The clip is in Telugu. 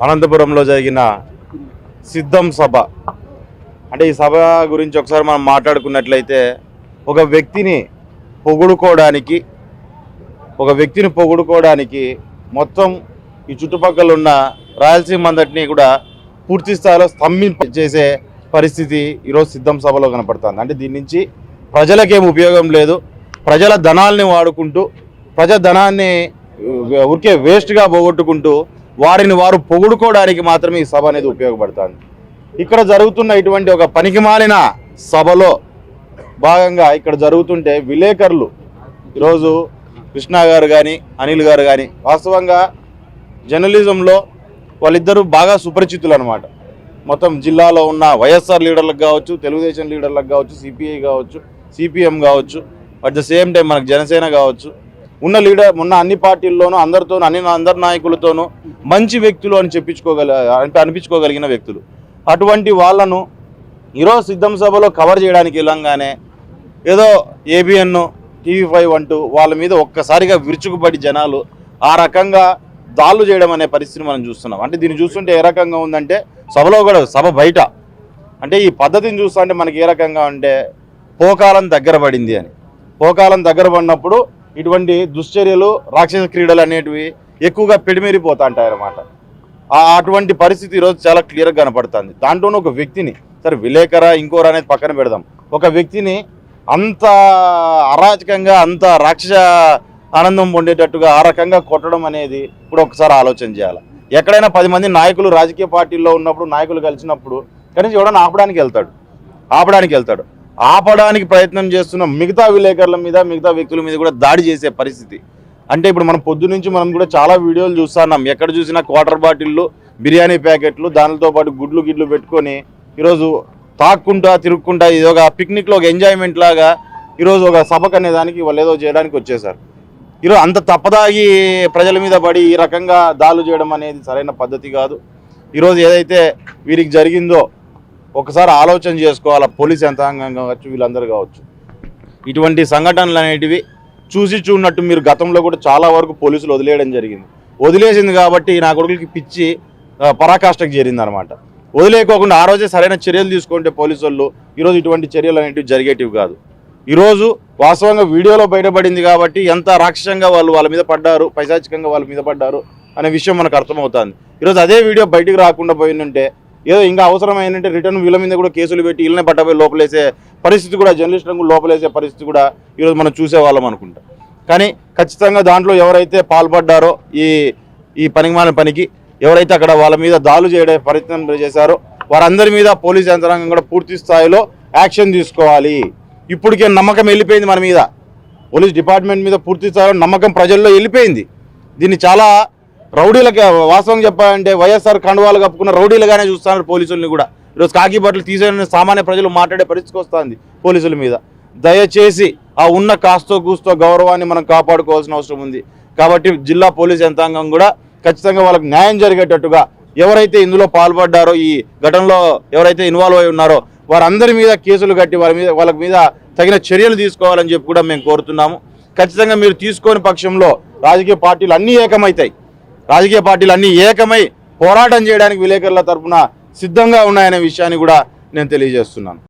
అనంతపురంలో జరిగిన సిద్ధం సభ అంటే ఈ సభ గురించి ఒకసారి మనం మాట్లాడుకున్నట్లయితే ఒక వ్యక్తిని పొగుడుకోవడానికి మొత్తం ఈ చుట్టుపక్కల ఉన్న రాయలసీమ అంతటిని కూడా పూర్తి స్థాయిలో స్తంభించేసే పరిస్థితి ఈరోజు సిద్ధం సభలో కనపడుతుంది. అంటే దీని నుంచి ప్రజలకేం ఉపయోగం లేదు. ప్రజల ధనాల్ని వాడుకుంటూ ప్రజాధనాన్ని ఊరికే వేస్ట్గా పోగొట్టుకుంటూ వారిని వారు పొగుడుకోవడానికి మాత్రమే ఈ సభ అనేది ఉపయోగపడుతుంది. ఇక్కడ జరుగుతున్న ఇటువంటి ఒక పనికిమాలిన సభలో భాగంగా ఇక్కడ జరుగుతుంటే విలేకరులు ఈరోజు కృష్ణ గారు కానీ అనిల్ గారు కానీ వాస్తవంగా జర్నలిజంలో వాళ్ళిద్దరూ బాగా సుపరిచితులు అనమాట. మొత్తం జిల్లాలో ఉన్న వైఎస్ఆర్ లీడర్లకు కావచ్చు, తెలుగుదేశం లీడర్లకు కావచ్చు, సిపిఐ కావచ్చు, సిపిఎం కావచ్చు, అట్ ద సేమ్ టైం మనకు జనసేన కావచ్చు, ఉన్న అన్ని పార్టీల్లోనూ అందరితోనూ అందరి నాయకులతోనూ మంచి వ్యక్తులు అని అనిపించుకోగలిగిన వ్యక్తులు. అటువంటి వాళ్ళను ఈరోజు సిద్ధం సభలో కవర్ చేయడానికి వెళ్ళంగానే ఏదో ఏబిఎన్, టీవీ5 అంటూ వాళ్ళ మీద ఒక్కసారిగా విరుచుకుపడి జనాలు ఆ రకంగా దాళ్ళు చేయడం అనే పరిస్థితిని మనం చూస్తున్నాం. అంటే దీన్ని చూస్తుంటే ఏ రకంగా ఉందంటే సభలో కూడా సభ బయట అంటే ఈ పద్ధతిని చూస్తుంటే మనకి ఏ రకంగా అంటే పోకాలం దగ్గర పడింది అని. పోకాలం దగ్గర పడినప్పుడు ఇటువంటి దుశ్చర్యలు, రాక్షస క్రీడలు అనేటివి ఎక్కువగా పెడిమేరిపోతా ఉంటాయి అన్నమాట. అటువంటి పరిస్థితి ఈరోజు చాలా క్లియర్గా కనపడుతుంది. దాంట్లోనూ ఒక వ్యక్తిని, సరే విలేకర ఇంకోరు అనేది పక్కన పెడదాం, ఒక వ్యక్తిని అంత అరాచకంగా అంత రాక్షస ఆనందం పొందేటట్టుగా ఆ రకంగా కొట్టడం అనేది ఇప్పుడు ఒకసారి ఆలోచన చేయాలి. ఎక్కడైనా 10 మంది నాయకులు రాజకీయ పార్టీల్లో ఉన్నప్పుడు నాయకులు కలిసినప్పుడు కనీసం ఎవడన్నా ఆపడానికి వెళ్తాడు. ఆపడానికి ప్రయత్నం చేస్తున్న మిగతా విలేకరుల మీద, మిగతా వ్యక్తుల మీద కూడా దాడి చేసే పరిస్థితి. అంటే ఇప్పుడు మనం పొద్దు నుంచి మనం కూడా చాలా వీడియోలు చూస్తున్నాం. ఎక్కడ చూసినా క్వార్టర్ బాటిళ్ళు, బిర్యానీ ప్యాకెట్లు, దానితో పాటు గుడ్లు పెట్టుకొని ఈరోజు తాక్కుంటా తిరుక్కుంటా ఇది ఒక పిక్నిక్లో ఒక ఎంజాయ్మెంట్ లాగా ఈరోజు ఒక సభకు అనేదానికి వాళ్ళు ఏదో చేయడానికి వచ్చేసారు. ఈరోజు అంత తప్పదాగి ప్రజల మీద పడి ఈ రకంగా దాడులు చేయడం అనేది సరైన పద్ధతి కాదు. ఈరోజు ఏదైతే వీరికి జరిగిందో ఒకసారి ఆలోచన చేసుకోవాలా. పోలీస్ యంత్రాంగం కావచ్చు, వీళ్ళందరూ కావచ్చు. ఇటువంటి సంఘటనలు అనేటివి చూసి చూడనట్టు మీరు గతంలో కూడా చాలా వరకు పోలీసులు వదిలేయడం జరిగింది. వదిలేసింది కాబట్టి నా కొడుకులకి పిచ్చి పరాకాష్ఠకు చేరిందనమాట. వదిలేకోకుండా ఆ రోజే సరైన చర్యలు తీసుకుంటే పోలీసు వాళ్ళు ఈరోజు ఇటువంటి చర్యలు అనేటివి జరిగేటివి కాదు. ఈరోజు వాస్తవంగా వీడియోలో బయటపడింది కాబట్టి ఎంత రాక్షసంగా వాళ్ళ మీద పడ్డారు, పైశాచికంగా వాళ్ళ మీద పడ్డారు అనే విషయం మనకు అర్థమవుతుంది. ఈరోజు అదే వీడియో బయటికి రాకుండా పోయిందంటే ఏదో ఇంకా అవసరమైందంటే రిటర్న్ వీళ్ళ మీద కూడా కేసులు పెట్టి వీళ్ళనే పట్టబోయి లోపలేసే పరిస్థితి కూడా, జర్నలిస్టులను లోపలేసే పరిస్థితి కూడా ఈరోజు మనం చూసేవాళ్ళం అనుకుంటాం. కానీ ఖచ్చితంగా దాంట్లో ఎవరైతే పాల్పడ్డారో ఈ పనికిమాలిన పనికి ఎవరైతే అక్కడ వాళ్ళ మీద దాడులు చేయడం ప్రయత్నం చేశారో వారందరి మీద పోలీస్ యంత్రాంగం కూడా పూర్తి స్థాయిలో యాక్షన్ తీసుకోవాలి. ఇప్పటికే నమ్మకం వెళ్ళిపోయింది మన మీద, పోలీస్ డిపార్ట్మెంట్ మీద పూర్తి స్థాయిలో నమ్మకం ప్రజల్లో వెళ్ళిపోయింది. దీన్ని చాలా రౌడీలకి వాస్తవం చెప్పాలంటే వైఎస్ఆర్ కండువాలు కప్పుకున్న రౌడీలుగానే చూస్తున్నారు పోలీసుల్ని కూడా. ఈరోజు కాకి బట్టలు తీసేయని సామాన్య ప్రజలు మాట్లాడే పరిస్థితికి వస్తుంది పోలీసుల మీద. దయచేసి ఆ ఉన్న కాస్తో కూస్తో గౌరవాన్ని మనం కాపాడుకోవాల్సిన అవసరం ఉంది. కాబట్టి జిల్లా పోలీస్ యంత్రాంగం కూడా ఖచ్చితంగా వాళ్ళకి న్యాయం జరిగేటట్టుగా ఎవరైతే ఇందులో పాల్పడ్డారో, ఈ ఘటనలో ఎవరైతే ఇన్వాల్వ్ అయి ఉన్నారో వారందరి మీద కేసులు కట్టి వాళ్ళ మీద తగిన చర్యలు తీసుకోవాలని చెప్పి కూడా మేము కోరుతున్నాము. ఖచ్చితంగా మీరు తీసుకోని పక్షంలో రాజకీయ పార్టీలు అన్నీ ఏకమై పోరాటం చేయడానికి విలేకరుల తరఫున సిద్ధంగా ఉన్నాయనే విషయాన్ని కూడా నేను తెలియజేస్తున్నాను.